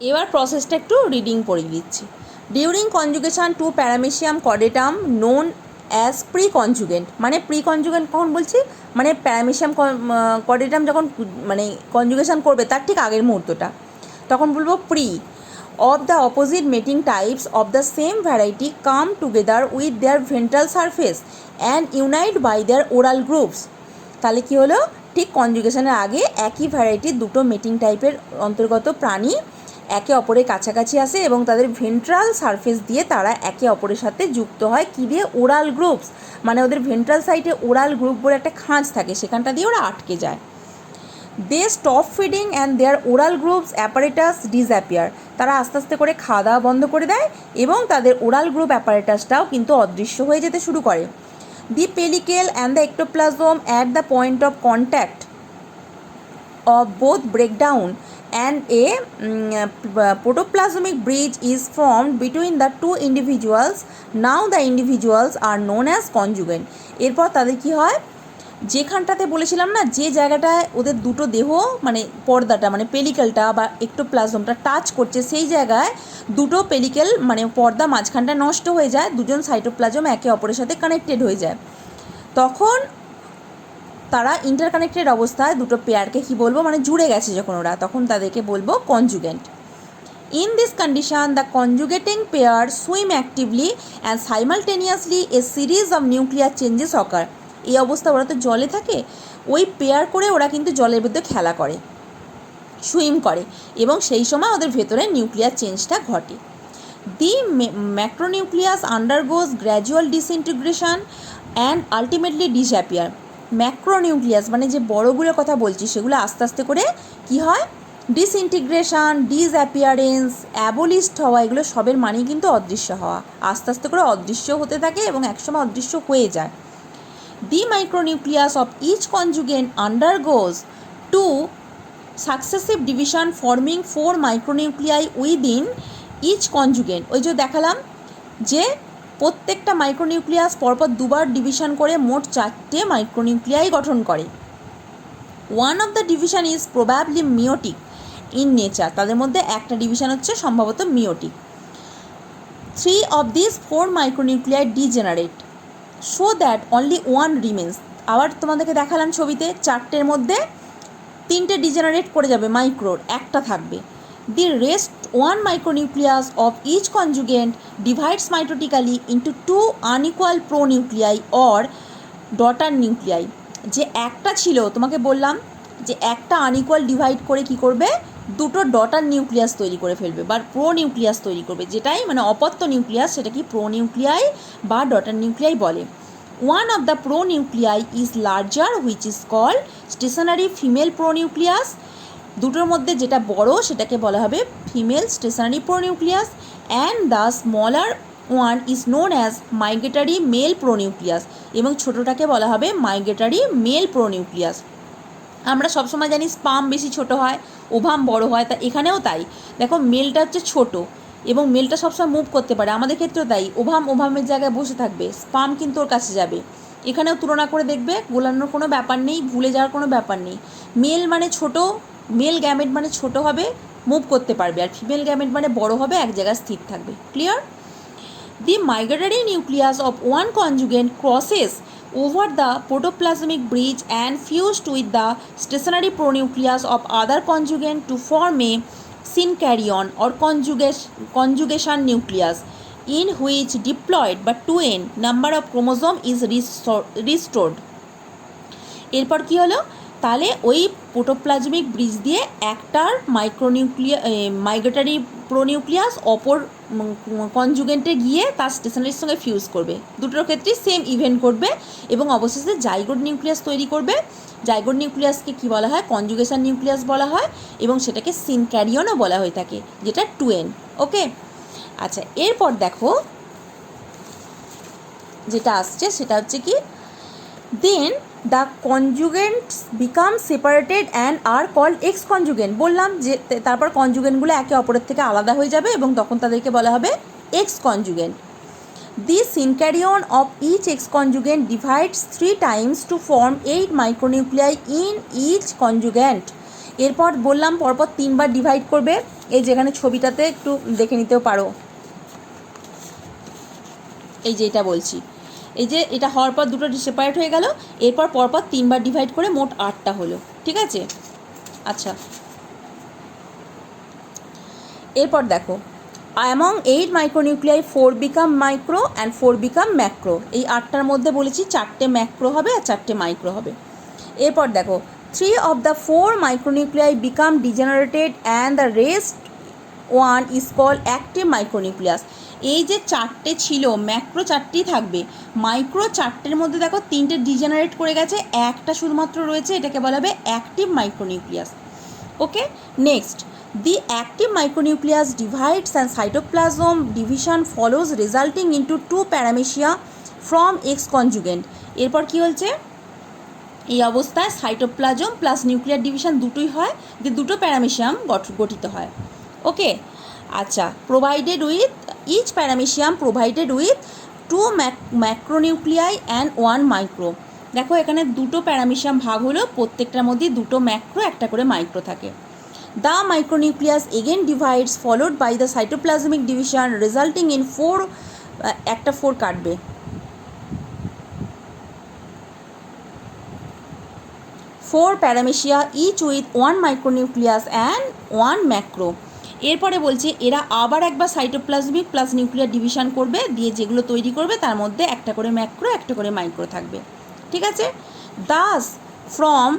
এবার প্রসেসটা একটু রিডিং পড়িয়ে দিচ্ছি। During conjugation to paramecium caudatum known as pre conjugant, মানে প্রি কনজুগেন্ট কখন বলছি, মানে প্যারামেশিয়াম কর্ডেটাম যখন মানে কনজুগেশন করবে তার ঠিক আগের মুহূর্তটা, তখন বলবো pre of the opposite mating types of the same variety come together with their ventral surface and unite by their oral groups। তাহলে কি হলো, ঠিক কনজুগেশনের আগে একই ভ্যারাইটির দুটো মেটিং টাইপের অন্তর্গত প্রাণী একে অপরের কাছাকাছি আসে এবং তাদের ভেন্ট্রাল সারফেস দিয়ে তারা একে অপরের সাথে যুক্ত হয়। কী দিয়ে? ওরাল গ্রুপস, মানে ওদের ভেন্ট্রাল সাইটে ওরাল গ্রুপ বলে একটা খাঁজ থাকে, সেখানটা দিয়ে ওরা আটকে যায়। They stop feeding and their oral grooves apparatus disappear, তারা আস্তে আস্তে করে খাওয়া দাওয়া বন্ধ করে দেয় এবং তাদের ওরাল গ্রুপ অ্যাপারেটাসটাও কিন্তু অদৃশ্য হয়ে যেতে শুরু করে। The pellicle and the ectoplasm at the point of contact of both breakdown and a protoplasmic bridge is formed between the two individuals. Now the individuals are known as conjugate। এরপর তাদের কি হয়, যেখানটাতে বলেছিলাম না, যে জায়গাটায় ওদের দুটো দেহ মানে পর্দাটা মানে পেলিকেলটা বা এক্টোপ্লাজমটা টাচ করছে, সেই জায়গায় দুটো পেলিকেল মানে পর্দা মাঝখানটা নষ্ট হয়ে যায়, দুজন সাইটোপ্লাজম একে অপরের সাথে কানেক্টেড হয়ে যায়। তখন তারা ইন্টারকানেক্টেড অবস্থায় দুটো পেয়ারকে কী বলবো, মানে জুড়ে গেছে যখন ওরা, তখন তাদেরকে বলবো conjugant. In this condition the conjugating pair swim actively and simultaneously a series of nuclear changes occur. এই অবস্থা, ওরা তো জলে থাকে, ওই পেয়ার করে ওরা কিন্তু জলের মধ্যে খেলা করে, সুইম করে, এবং সেই সময় ওদের ভেতরে নিউক্লিয়ার চেঞ্জটা ঘটে। The macronucleus undergoes gradual disintegration and ultimately disappear. Macronucleus মানে যে বড়গুলোর কথা বলছি, সেগুলো আস্তে আস্তে করে কি হয়, ডিসইন্টিগ্রেশন, ডিসঅ্যাপিয়ারেন্স, অ্যাবোলিস্ট হওয়া, এগুলো সবের মানেই কিন্তু অদৃশ্য হওয়া, আস্তে আস্তে করে অদৃশ্য হতে থাকে এবং একসময় অদৃশ্য হয়ে যায়। The micronucleus of each conjugate undergoes two successive division forming 4 micronuclei within each conjugate। ওই যে দেখালাম যে প্রত্যেকটা মাইক্রোনিউক্লিয়াস পরপর দুবার ডিভিশন করে মোট 4টে মাইক্রোনিউক্লিয়াই গঠন করে। One of the division is probably meiotic in nature, তাদের মধ্যে একটা ডিভিশন হচ্ছে সম্ভবত মিওটিক। 3 of these 4 micronuclei degenerate so that only one remains। আবার তোমাদেরকে দেখালাম ছবিতে, 4টের মধ্যে 3টে ডিজেনারেট করে যাবে, মাইক্রোর একটা থাকবে। The rest 1 micronucleus of each conjugate divides mitotically into 2 unequal pronuclei or daughter nuclei। যে একটা ছিল, তোমাকে বললাম যে একটা আনইকুয়াল ডিভাইড করে কি করবে, দুটো ডটার নিউক্লিয়াস তৈরি করে ফেলবে বা প্রো নিউক্লিয়াস তৈরি করবে, যেটাই মানে অপত্য নিউক্লিয়াস, সেটা কি প্রো নিউক্লিয়াই বা ডটার নিউক্লিয়াই বলে। One of the pro nuclei is larger which is called stationary female pro nucleus. দুটোর মধ্যে যেটা বড় সেটাকে বলা হবে female stationary pro nucleus, and the smaller one is known as migratory male pro nucleus, এবং ছোটোটাকে বলা হবে মাইগ্রেটারি মেল প্রো নিউক্লিয়াস। আমরা সবসময় জানি স্পাম বেশি ছোট হয়, ওভাম বড় হয়, তা এখানেও তাই। দেখো মেলটা হচ্ছে ছোট এবং মেলটা সবসময় মুভ করতে পারে, আমাদের ক্ষেত্রেও তাই, ওভামের জায়গায় বসে থাকবে, স্পাম কিন্তু ওর কাছে যাবে। এখানেও তুলনা করে দেখবে, গোলানোর কোনো ব্যাপার নেই, ভুলে যাওয়ার কোনো ব্যাপার নেই। মেল মানে ছোট, মেল গ্যামেট মানে ছোট হবে, মুভ করতে পারবে, আর ফিমেল গ্যামেট মানে বড় হবে, এক জায়গায় স্থির থাকবে। Clear? The migratory nucleus of one conjugate crosses over the protoplasmic bridge and fused with the stationary pronucleus of other conjugate to form a synkaryon or conjugation nucleus, in which diploid but 2n number of chromosome is restored। এরপর কি হলো, তাহলে ওই প্রোটোপ্লাজমিক bridge দিয়ে একটার migratory প্রোনিউক্লিয়াস অপর কনজুগেন্টে গিয়ে তার স্টেশনারির সঙ্গে ফিউজ করবে, দুটোর ক্ষেত্রেই সেম ইভেন্ট ঘটবে এবং অবশেষে জাইগোট নিউক্লিয়াস তৈরি করবে। জাইগোট নিউক্লিয়াসকে কী বলা হয়, কনজুগেশন নিউক্লিয়াস বলা হয়, এবং সেটাকে সিনক্যারিয়নও বলা হয়ে থাকে, যেটা 2n। ওকে, আচ্ছা, এরপর দেখো যেটা আসছে সেটা হচ্ছে কি, then the conjugants become separated and are called ex conjugant. বললাম যে তারপর কনজুগেন্টগুলো একে অপরের থেকে আলাদা হয়ে যাবে এবং তখন তাদেরকে বলা হবে ex conjugant. The syncaryon of each ex conjugant divides 3 times to form 8 micronuclei in each conjugant. এরপর বললাম পরপর 3বার ডিভাইড করবে, এই যেখানে ছবিটাতে একটু দেখে নিতেও পারো, এই যে এটা বলছি, এই যে এটা হওয়ার পর দুটো সেপারেট হয়ে গেল, এরপর পরপর 3বার ডিভাইড করে মোট 8টা হলো, ঠিক আছে। আচ্ছা, এরপর দেখো, among 8 micronuclei 4 become micro and 4 become macro. এই 8টার মধ্যে বলেছি 4টে ম্যাক্রো হবে আর 4টে মাইক্রো হবে। এরপর দেখো, 3 of the 4 micronuclei become degenerated and the rest one is called active micronucleus। এই যে 4টে ছিল, ম্যাক্রো 4টেই থাকবে, মাইক্রো 4টের মধ্যে দেখো 3টে ডিজেনারেট করে গেছে, একটা শুধুমাত্র রয়েছে, এটাকে বলা হবে active micronucleus. Okay, next, the active micronucleus divides and cytoplasm division follows resulting into 2 paramecia from X conjugate। এরপর কি হচ্ছে, এই অবস্থায় সাইটোপ্লাজম প্লাস নিউক্লিয়ার ডিভিশন দুটোই হয়, যে দুটো প্যারামেশিয়াম গঠিত হয়। ওকে, আচ্ছা, provided with each paramecium provided with 2 macronuclei and 1 micro. দেখো এখানে দুটো প্যারামেশিয়াম ভাগ হলো, প্রত্যেকটার মধ্যে দুটো ম্যাক্রো একটা করে মাইক্রো থাকে। The micronucleus again divides followed by the cytoplasmic division resulting in 4 একটা 4 কাটবে, 4 প্যারামেশিয়া ইচ উইথ 1 মাইক্রোনিউক্লিয়াস অ্যান্ড 1 ম্যাক্রো। এরপরে বলছে এরা আবার একবার সাইটোপ্লাজমিক প্লাস নিউক্লিয়ার ডিভিশন করবে, দিয়ে যেগুলো তৈরি করবে তার মধ্যে একটা করে ম্যাক্রো একটা করে মাইক্রো থাকবে, ঠিক আছে। Thus from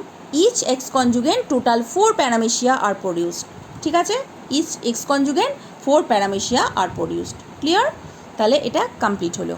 each ex conjugant total 4 paramecia are produced, ঠিক আছে, each ex conjugant 4 paramecia are produced. Clear? তাহলে এটা কমপ্লিট হলো।